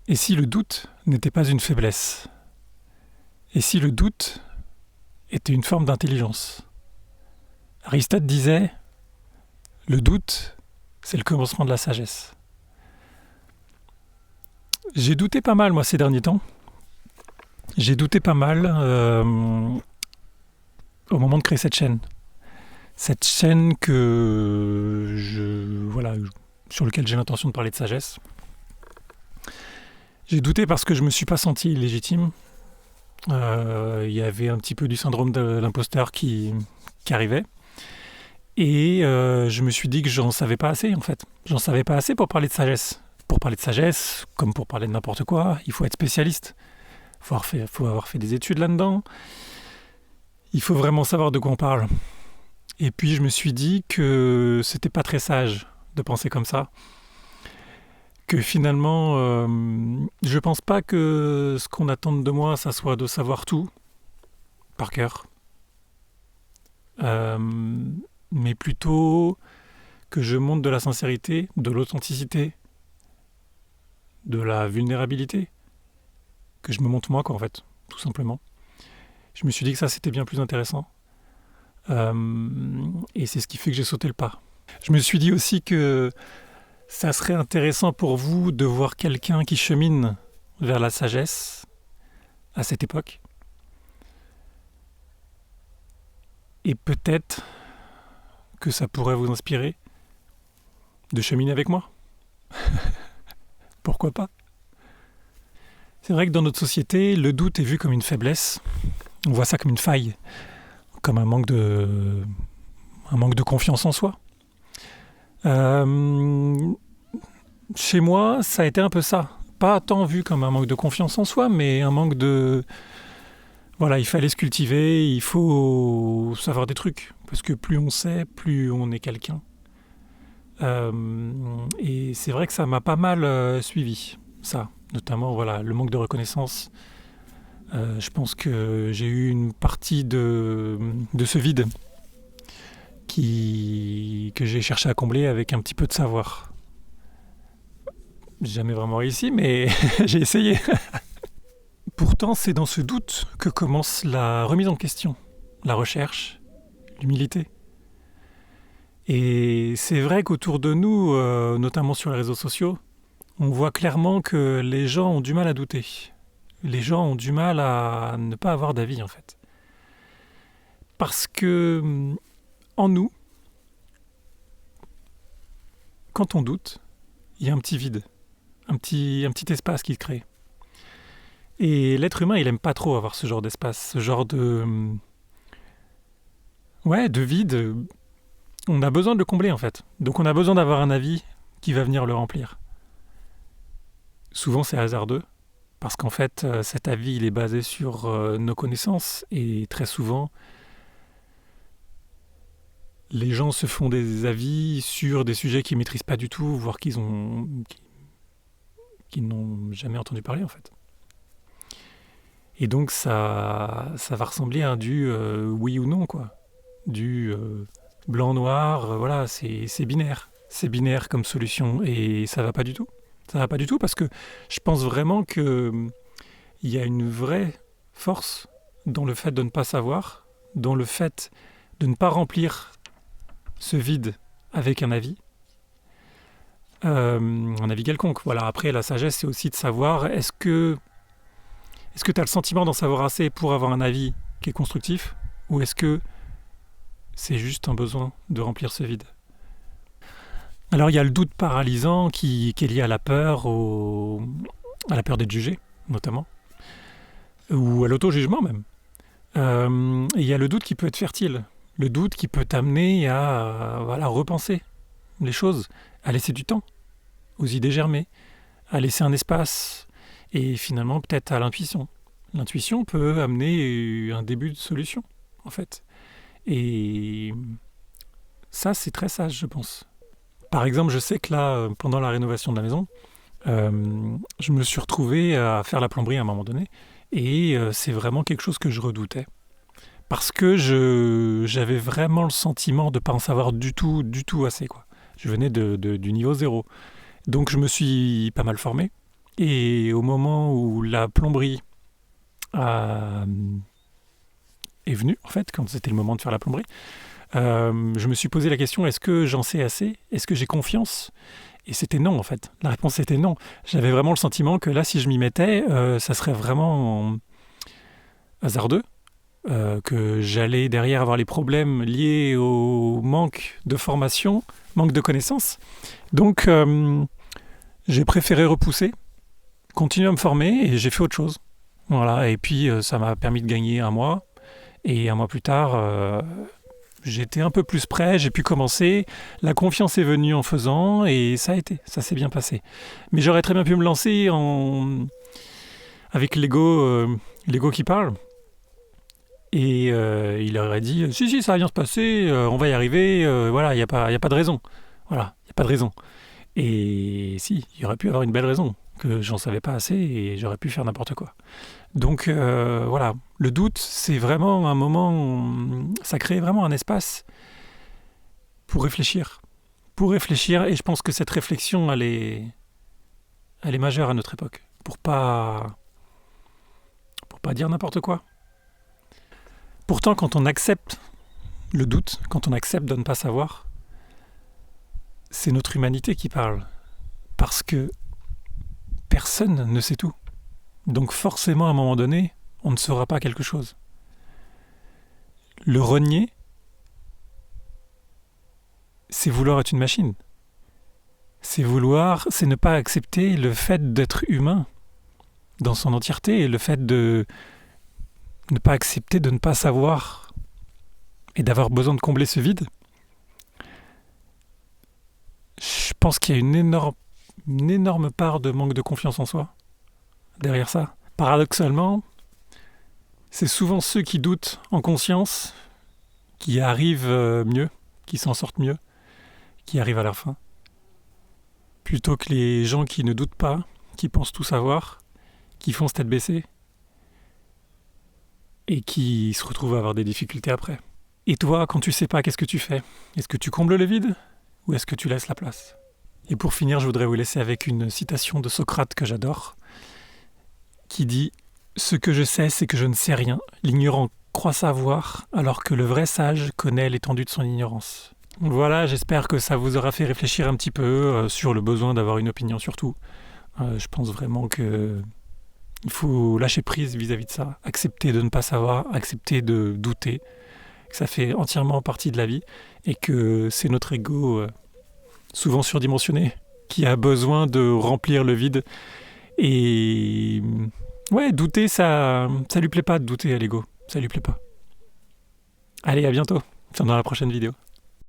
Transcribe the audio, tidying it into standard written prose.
Et si le doute n'était pas une faiblesse? Et si le doute était une forme d'intelligence? Aristote disait, le doute, c'est le commencement de la sagesse. J'ai douté pas mal, moi, ces derniers temps. J'ai douté pas mal au moment de créer cette chaîne. Cette chaîne sur laquelle j'ai l'intention de parler de sagesse. J'ai douté parce que je me suis pas senti légitime. Il y avait un petit peu du syndrome de l'imposteur qui arrivait. Et je me suis dit que j'en savais pas assez, en fait. J'en savais pas assez pour parler de sagesse. Pour parler de sagesse, comme pour parler de n'importe quoi, il faut être spécialiste. Il faut avoir fait des études là-dedans. Il faut vraiment savoir de quoi on parle. Et puis je me suis dit que c'était pas très sage de penser comme ça. Que finalement, je pense pas que ce qu'on attend de moi, ça soit de savoir tout, par cœur. Mais plutôt que je montre de la sincérité, de l'authenticité, de la vulnérabilité, que je me montre moi, quoi, en fait, tout simplement. Je me suis dit que ça, c'était bien plus intéressant. Et c'est ce qui fait que j'ai sauté le pas. Je me suis dit aussi que ça serait intéressant pour vous de voir quelqu'un qui chemine vers la sagesse à cette époque. Et peut-être que ça pourrait vous inspirer de cheminer avec moi. Pourquoi pas? C'est vrai que dans notre société, le doute est vu comme une faiblesse. On voit ça comme une faille, comme un manque de confiance en soi. Chez moi, ça a été un peu ça. Pas tant vu comme un manque de confiance en soi, mais un manque de... Voilà, il fallait se cultiver, il faut savoir des trucs. Parce que plus on sait, plus on est quelqu'un. Et c'est vrai que ça m'a pas mal suivi, ça. Notamment, voilà, le manque de reconnaissance. Je pense que j'ai eu une partie de ce vide que j'ai cherché à combler avec un petit peu de savoir. J'ai jamais vraiment réussi, mais j'ai essayé. Pourtant, c'est dans ce doute que commence la remise en question, la recherche, l'humilité. Et c'est vrai qu'autour de nous, notamment sur les réseaux sociaux, on voit clairement que les gens ont du mal à douter. Les gens ont du mal à ne pas avoir d'avis, en fait. Parce que, en nous, quand on doute, il y a un petit vide, un petit espace qui se crée. Et l'être humain, il aime pas trop avoir ce genre d'espace, ce genre de vide. On a besoin de le combler, en fait. Donc on a besoin d'avoir un avis qui va venir le remplir. Souvent, c'est hasardeux, parce qu'en fait, cet avis, il est basé sur nos connaissances, et très souvent, les gens se font des avis sur des sujets qu'ils maîtrisent pas du tout, voire qu'ils n'ont jamais entendu parler, en fait. Et donc, ça va ressembler à du oui ou non, quoi. Du blanc-noir, voilà, c'est binaire. C'est binaire comme solution, et ça va pas du tout. Ça va pas du tout parce que je pense vraiment qu'il y a une vraie force dans le fait de ne pas savoir, dans le fait de ne pas remplir ce vide avec un avis quelconque. Voilà. Après, la sagesse, c'est aussi de savoir est-ce que tu as le sentiment d'en savoir assez pour avoir un avis qui est constructif, ou est-ce que c'est juste un besoin de remplir ce vide? Alors il y a le doute paralysant qui est lié à la peur, à la peur d'être jugé, notamment, ou à l'auto-jugement même. Et il y a le doute qui peut être fertile, le doute qui peut t'amener à repenser les choses, à laisser du temps aux idées germer, à laisser un espace, et finalement peut-être à l'intuition. L'intuition peut amener un début de solution, en fait. Et ça, c'est très sage, je pense. Par exemple, je sais que là, pendant la rénovation de la maison, je me suis retrouvé à faire la plomberie à un moment donné, et c'est vraiment quelque chose que je redoutais. Parce que j'avais vraiment le sentiment de ne pas en savoir du tout assez, quoi. Je venais du niveau zéro. Donc je me suis pas mal formé, Et au moment où la plomberie est venue, en fait, quand c'était le moment de faire la plomberie, je me suis posé la question, est-ce que j'en sais assez? Est-ce que j'ai confiance? Et c'était non, en fait. La réponse était non. J'avais vraiment le sentiment que là, si je m'y mettais, ça serait vraiment hasardeux, que j'allais derrière avoir les problèmes liés au manque de formation, manque de connaissances. Donc, j'ai préféré repousser, continuer à me former et j'ai fait autre chose. Voilà. Et puis, ça m'a permis de gagner un mois. Et un mois plus tard, j'étais un peu plus prêt, j'ai pu commencer. La confiance est venue en faisant et ça a été, ça s'est bien passé. Mais j'aurais très bien pu me lancer avec l'ego qui parle. Et il aurait dit si, ça va bien se passer, on va y arriver, voilà, il n'y a pas de raison. Voilà, il n'y a pas de raison. Et si, il y aurait pu avoir une belle raison, que j'en savais pas assez et j'aurais pu faire n'importe quoi. Donc voilà, le doute, c'est vraiment un moment, ça crée vraiment un espace pour réfléchir. Et je pense que cette réflexion, elle est majeure à notre époque, pour pas dire n'importe quoi. Pourtant, quand on accepte le doute, quand on accepte de ne pas savoir, c'est notre humanité qui parle. Parce que personne ne sait tout. Donc forcément, à un moment donné, on ne saura pas quelque chose. Le renier, c'est vouloir être une machine. C'est ne pas accepter le fait d'être humain dans son entièreté et le fait de ne pas accepter de ne pas savoir et d'avoir besoin de combler ce vide. Je pense qu'il y a une énorme part de manque de confiance en soi derrière ça. Paradoxalement, c'est souvent ceux qui doutent en conscience qui arrivent mieux, qui s'en sortent mieux, qui arrivent à leur fin. Plutôt que les gens qui ne doutent pas, qui pensent tout savoir, qui foncent tête baissée et qui se retrouvent à avoir des difficultés après. Et toi, quand tu sais pas, qu'est-ce que tu fais? Est-ce que tu combles le vide ou est-ce que tu laisses la place? Et pour finir, je voudrais vous laisser avec une citation de Socrate que j'adore, qui dit « Ce que je sais, c'est que je ne sais rien. L'ignorant croit savoir, alors que le vrai sage connaît l'étendue de son ignorance. » Voilà, j'espère que ça vous aura fait réfléchir un petit peu sur le besoin d'avoir une opinion sur tout. Je pense vraiment que il faut lâcher prise vis-à-vis de ça, accepter de ne pas savoir, accepter de douter, que ça fait entièrement partie de la vie et que c'est notre ego souvent surdimensionné qui a besoin de remplir le vide. Et ouais, douter, ça lui plaît pas de douter à l'ego, ça lui plaît pas. Allez, à bientôt, dans la prochaine vidéo.